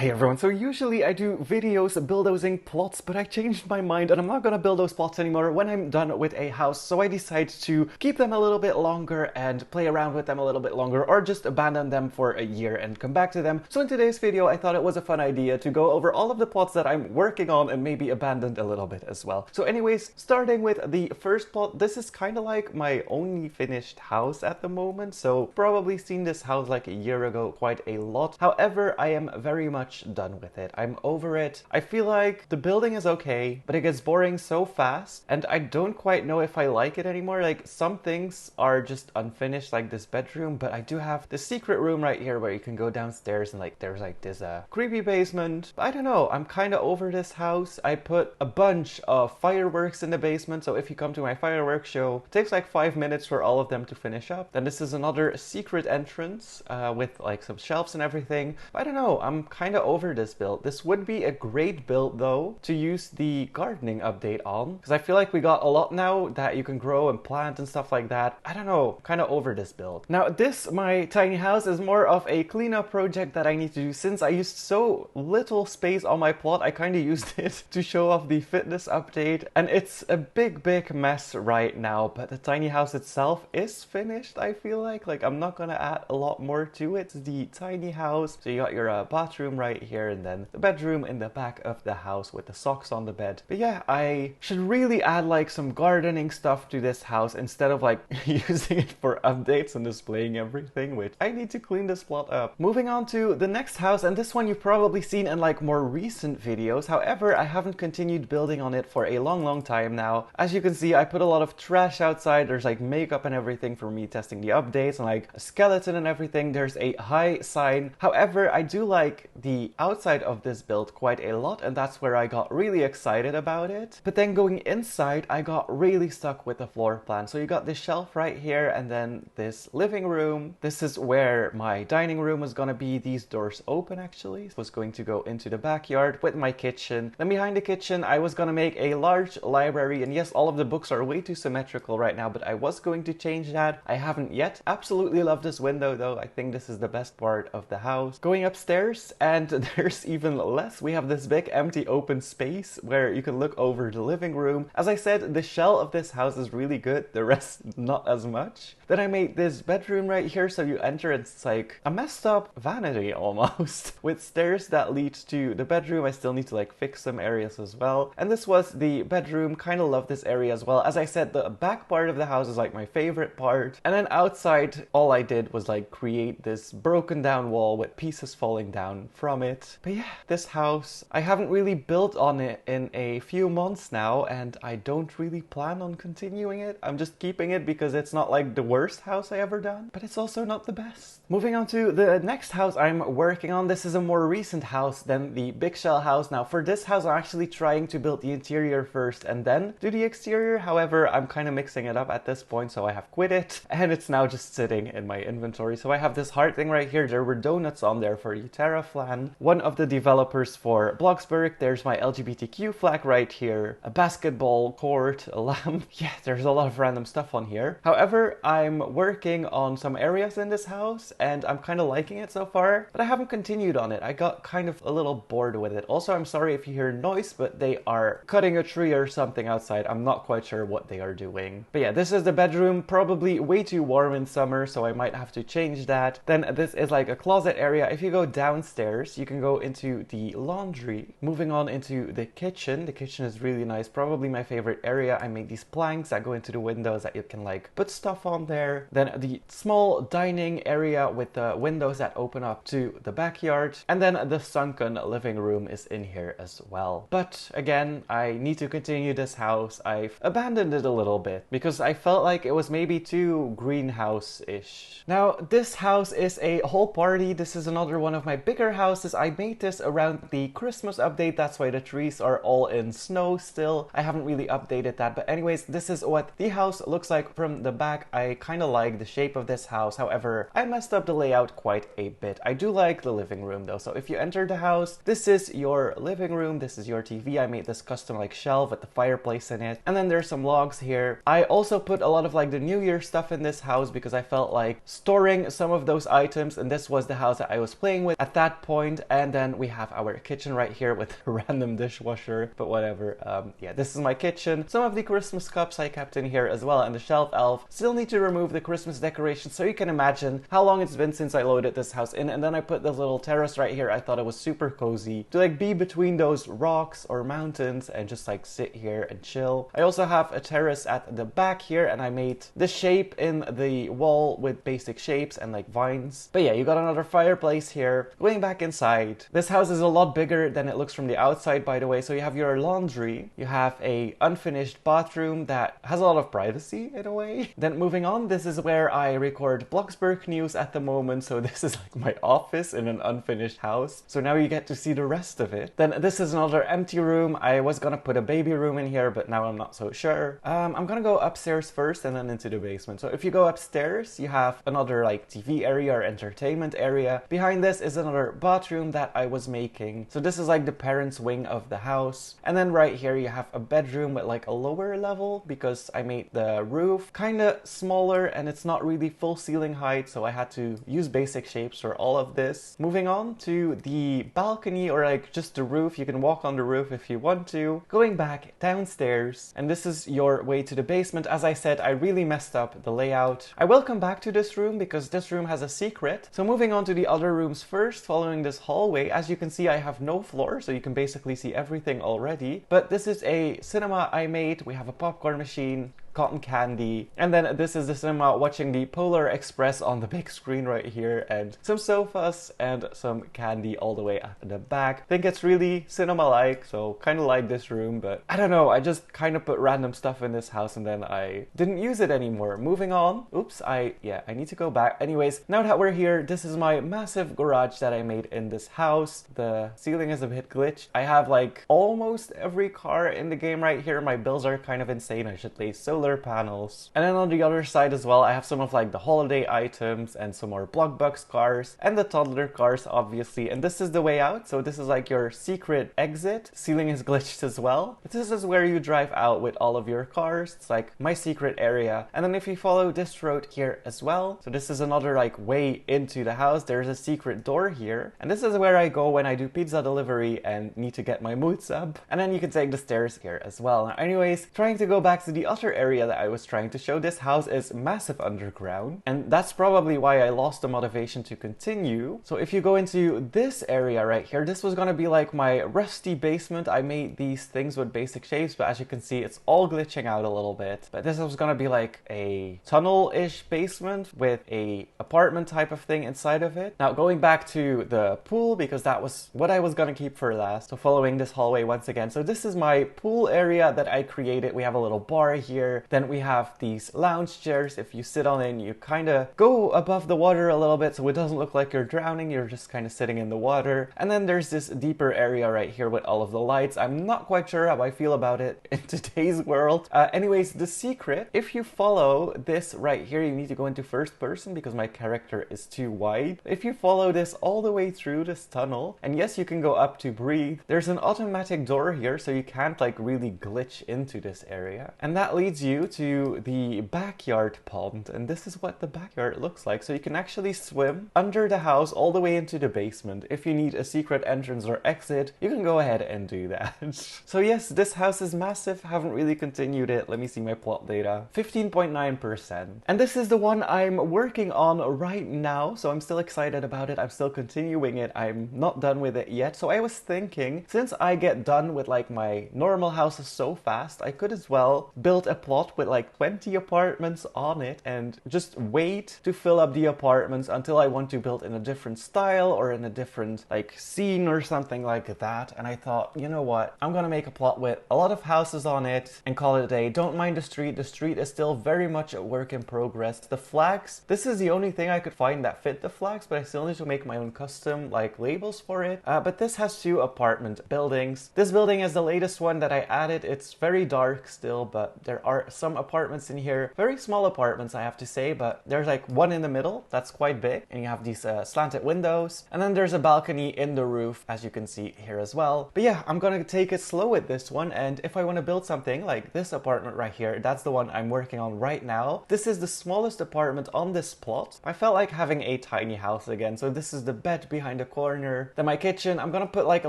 Hey everyone, so usually I do videos bulldozing plots, but I changed my mind and I'm not gonna build those plots anymore when I'm done with a house, so I decided to keep them a little bit longer and play around with them a little bit longer, or just abandon them for a year and come back to them. So in today's video, I thought it was a fun idea to go over all of the plots that I'm working on and maybe abandoned a little bit as well. So anyways, starting with the first plot, this is kind of like my only finished house at the moment, so probably seen this house like a year ago quite a lot. However, I am very much done with it. I'm over it. I feel like the building is okay, but it gets boring so fast, and I don't quite know if I like it anymore. Like, some things are just unfinished, like this bedroom, but I do have the secret room right here where you can go downstairs and like there's like this creepy basement. But I don't know, I'm kind of over this house. I put a bunch of fireworks in the basement, so if you come to my fireworks show, it takes like 5 minutes for all of them to finish up. Then this is another secret entrance with like some shelves and everything. But I don't know, I'm kind of over this build. This would be a great build though to use the gardening update on, because I feel like we got a lot now that you can grow and plant and stuff like that. I don't know, kind of over this build. Now this, my tiny house, is more of a cleanup project that I need to do. Since I used so little space on my plot, I kind of used it to show off the fitness update, and it's a big mess right now, but the tiny house itself is finished. I feel like I'm not gonna add a lot more to it. It's the tiny house, so you got your bathroom right here, and then the bedroom in the back of the house with the socks on the bed. But yeah, I should really add like some gardening stuff to this house instead of like using it for updates and displaying everything, which I need to clean this plot up. Moving on to the next house, and this one you've probably seen in like more recent videos. However, I haven't continued building on it for a long time now. As you can see, I put a lot of trash outside. There's like makeup and everything for me testing the updates, and like a skeleton and everything. There's a high sign. However, I do like the outside of this build quite a lot, and that's where I got really excited about it. But then going inside, I got really stuck with the floor plan. So you got this shelf right here, and then this living room. This is where my dining room was gonna be. These doors open actually. It was going to go into the backyard with my kitchen. Then behind the kitchen, I was gonna make a large library, and yes, all of the books are way too symmetrical right now, but I was going to change that. I haven't yet. Absolutely love this window though. I think this is the best part of the house. Going upstairs, and there's even less. We have this big empty open space where you can look over the living room. As I said, the shell of this house is really good, the rest not as much. Then I made this bedroom right here, so you enter, it's like a messed up vanity almost with stairs that lead to the bedroom. I still need to like fix some areas as well. And this was the bedroom. Kind of love this area as well. As I said, the back part of the house is like my favorite part. And then outside, all I did was like create this broken down wall with pieces falling down from it. But yeah, this house, I haven't really built on it in a few months now, and I don't really plan on continuing it. I'm just keeping it because it's not like the worst house I ever done, but it's also not the best. Moving on to the next house I'm working on. This is a more recent house than the big shell house. Now for this house, I'm actually trying to build the interior first and then do the exterior. However, I'm kind of mixing it up at this point, so I have quit it, and it's now just sitting in my inventory. So I have this heart thing right here. There were donuts on there for Terra Flan, one of the developers for Bloxburg. There's my LGBTQ flag right here, a basketball court, a lamp. Yeah, there's a lot of random stuff on here. However, I'm working on some areas in this house and I'm kind of liking it so far, but I haven't continued on it. I got kind of a little bored with it. Also, I'm sorry if you hear noise, but they are cutting a tree or something outside. I'm not quite sure what they are doing. But yeah, this is the bedroom. Probably way too warm in summer, so I might have to change that. Then this is like a closet area. If you go downstairs, you can go into the laundry. Moving on into the kitchen. The kitchen is really nice. Probably my favorite area. I made these planks that go into the windows that you can like put stuff on there. Then the small dining area with the windows that open up to the backyard. And then the sunken living room is in here as well. But again, I need to continue this house. I've abandoned it a little bit because I felt like it was maybe too greenhouse-ish. Now, this house is a whole party. This is another one of my bigger houses. I made this around the Christmas update. That's why the trees are all in snow still. I haven't really updated that. But anyways, this is what the house looks like from the back. I kind of like the shape of this house. However, I messed up the layout quite a bit. I do like the living room though. So if you enter the house, this is your living room. This is your TV. I made this custom like shelf with the fireplace in it. And then there's some logs here. I also put a lot of like the New Year stuff in this house because I felt like storing some of those items, and this was the house that I was playing with at that point. mind. And then we have our kitchen right here with a random dishwasher, but whatever. Yeah, this is my kitchen. Some of the Christmas cups I kept in here as well, and the shelf elf. Still need to remove the Christmas decorations, so you can imagine how long it's been since I loaded this house in. And then I put the little terrace right here. I thought it was super cozy to like be between those rocks or mountains and just like sit here and chill. I also have a terrace at the back here, and I made the shape in the wall with basic shapes and like vines. But yeah, you got another fireplace here. Going back inside, this house is a lot bigger than it looks from the outside, by the way. So you have your laundry, you have a unfinished bathroom that has a lot of privacy in a way. Then moving on, this is where I record Bloxburg news at the moment. So this is like my office in an unfinished house. So now you get to see the rest of it. Then this is another empty room. I was gonna put a baby room in here, but now I'm not so sure. I'm gonna go upstairs first and then into the basement. So if you go upstairs, you have another like TV area or entertainment area. Behind this is another bathroom that I was making. So this is like the parents' wing of the house. And then right here you have a bedroom with like a lower level because I made the roof kind of smaller and it's not really full ceiling height, so I had to use basic shapes for all of this. Moving on to the balcony or like just the roof. You can walk on the roof if you want to. Going back downstairs, and this is your way to the basement. As I said, I really messed up the layout. I will come back to this room because this room has a secret. So moving on to the other rooms first, following this hallway. As you can see, I have no floor, so you can basically see everything already. But this is a cinema I made. We have a popcorn machine, cotton candy, and then this is the cinema watching the Polar Express on the big screen right here, and some sofas and some candy all the way at the back. I think it's really cinema-like, so kind of like this room, but I don't know, I just kind of put random stuff in this house and then I didn't use it anymore. Moving on. Oops, I need to go back. Anyways, now that we're here, this is my massive garage that I made in this house. The ceiling is a bit glitched. I have like almost every car in the game right here. My bills are kind of insane. I should place solar panels. And then on the other side as well, I have some of like the holiday items and some more Bloxburg cars and the toddler cars, obviously. And this is the way out. So this is like your secret exit. Ceiling is glitched as well. But this is where you drive out with all of your cars. It's like my secret area. And then if you follow this road here as well, so this is another like way into the house. There's a secret door here. And this is where I go when I do pizza delivery and need to get my mood sub. And then you can take the stairs here as well. Now, anyways, trying to go back to the other area that I was trying to show. This house is massive underground, and that's probably why I lost the motivation to continue. So if you go into this area right here, this was gonna be like my rusty basement. I made these things with basic shapes, but as you can see, it's all glitching out a little bit. But this was gonna be like a tunnel-ish basement with a apartment type of thing inside of it. Now going back to the pool, because that was what I was gonna keep for last. So following this hallway once again. So this is my pool area that I created. We have a little bar here. Then we have these lounge chairs. If you sit on it, you kind of go above the water a little bit so it doesn't look like you're drowning. You're just kind of sitting in the water. And then there's this deeper area right here with all of the lights. I'm not quite sure how I feel about it in today's world. Anyways, the secret, if you follow this right here, you need to go into first person because my character is too wide. If you follow this all the way through this tunnel, and yes, you can go up to breathe, there's an automatic door here so you can't like really glitch into this area. And that leads you to the backyard pond, and this is what the backyard looks like. So you can actually swim under the house all the way into the basement. If you need a secret entrance or exit, you can go ahead and do that. So yes, this house is massive. Haven't really continued it. Let me see my plot data. 15.9%. And this is the one I'm working on right now, so I'm still excited about it. I'm still continuing it. I'm not done with it yet. So I was thinking, since I get done with like my normal houses so fast, I could as well build a plot with like 20 apartments on it and just wait to fill up the apartments until I want to build in a different style or in a different like scene or something like that. And I thought, you know what, I'm gonna make a plot with a lot of houses on it and call it a day. Don't mind the street. The street is still very much a work in progress. The flags, this is the only thing I could find that fit the flags, but I still need to make my own custom like labels for it. But this has 2 apartment buildings. This building is the latest one that I added. It's very dark still, but there are some apartments in here. Very small apartments, I have to say, but there's like one in the middle that's quite big, and you have these slanted windows, and then there's a balcony in the roof, as you can see here as well. But yeah, I'm gonna take it slow with this one, and if I want to build something like this apartment right here, that's the one I'm working on right now. This is the smallest apartment on this plot. I felt like having a tiny house again, so this is the bed behind the corner. Then my kitchen, I'm gonna put like a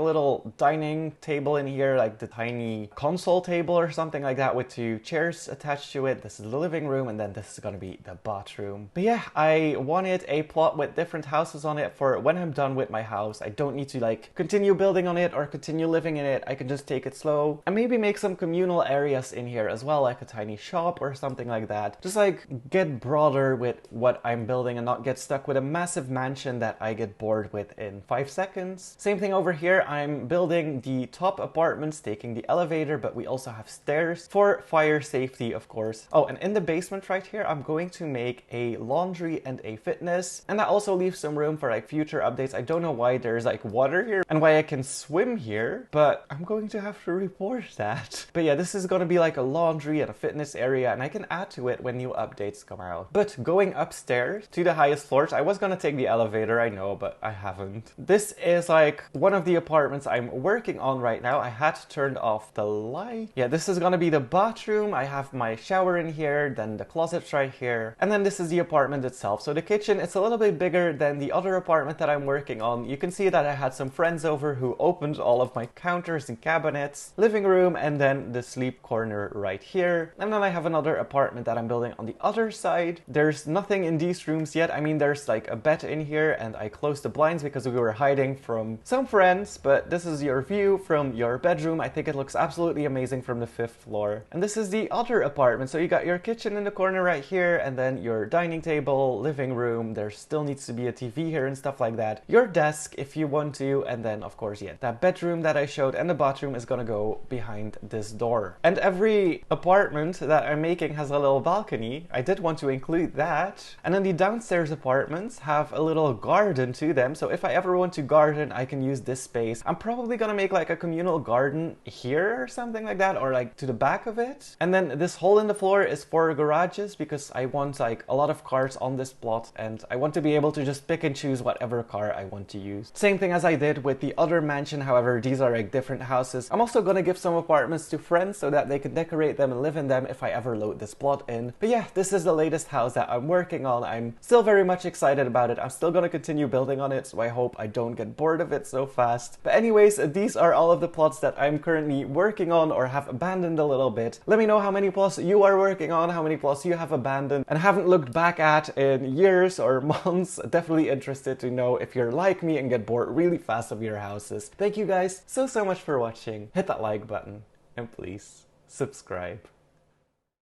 little dining table in here, like the tiny console table or something like that with two chairs attached to it. This is the living room, and then this is gonna be the bathroom. But yeah, I wanted a plot with different houses on it for when I'm done with my house. I don't need to like continue building on it or continue living in it. I can just take it slow and maybe make some communal areas in here as well, like a tiny shop or something like that. Just like get broader with what I'm building and not get stuck with a massive mansion that I get bored with in 5 seconds. Same thing over here. I'm building the top apartments, taking the elevator, but we also have stairs for fire safety, of course. Oh, and in the basement right here, I'm going to make a laundry and a fitness, and that also leaves some room for like future updates. I don't know why there's like water here and why I can swim here, but I'm going to have to report that. But yeah, this is going to be like a laundry and a fitness area, and I can add to it when new updates come out. But going upstairs to the highest floors, I was going to take the elevator, I know, but I haven't. This is like one of the apartments I'm working on right now. I had turned off the light. Yeah, this is going to be the bathroom. I have my shower in here, then the closet's right here, and then this is the apartment itself. So the kitchen, it's a little bit bigger than the other apartment that I'm working on. You can see that I had some friends over who opened all of my counters and cabinets, living room, and then the sleep corner right here. And then I have another apartment that I'm building on the other side. There's nothing in these rooms yet. I mean, there's like a bed in here, and I closed the blinds because we were hiding from some friends, but this is your view from your bedroom. I think it looks absolutely amazing from the 5th floor. And this is the other apartment. So you got your kitchen in the corner right here, and then your dining table, living room. There still needs to be a TV here and stuff like that. Your desk if you want to, and then of course, yeah, that bedroom that I showed and the bathroom is gonna go behind this door. And every apartment that I'm making has a little balcony. I did want to include that. And then the downstairs apartments have a little garden to them. So if I ever want to garden, I can use this space. I'm probably gonna make like a communal garden here or something like that, or like to the back of it. And then this hole in the floor is for garages because I want like a lot of cars on this plot, and I want to be able to just pick and choose whatever car I want to use. Same thing as I did with the other mansion, however, these are like different houses. I'm also gonna give some apartments to friends so that they can decorate them and live in them if I ever load this plot in. But yeah, this is the latest house that I'm working on. I'm still very much excited about it. I'm still gonna continue building on it, so I hope I don't get bored of it so fast. But anyways, these are all of the plots that I'm currently working on or have abandoned a little bit. Let me know how many plots you are working on, how many plots you have abandoned and haven't looked back at in years or months. Definitely interested to know if you're like me and get bored really fast of your houses. Thank you guys so much for watching. Hit that like button and please subscribe.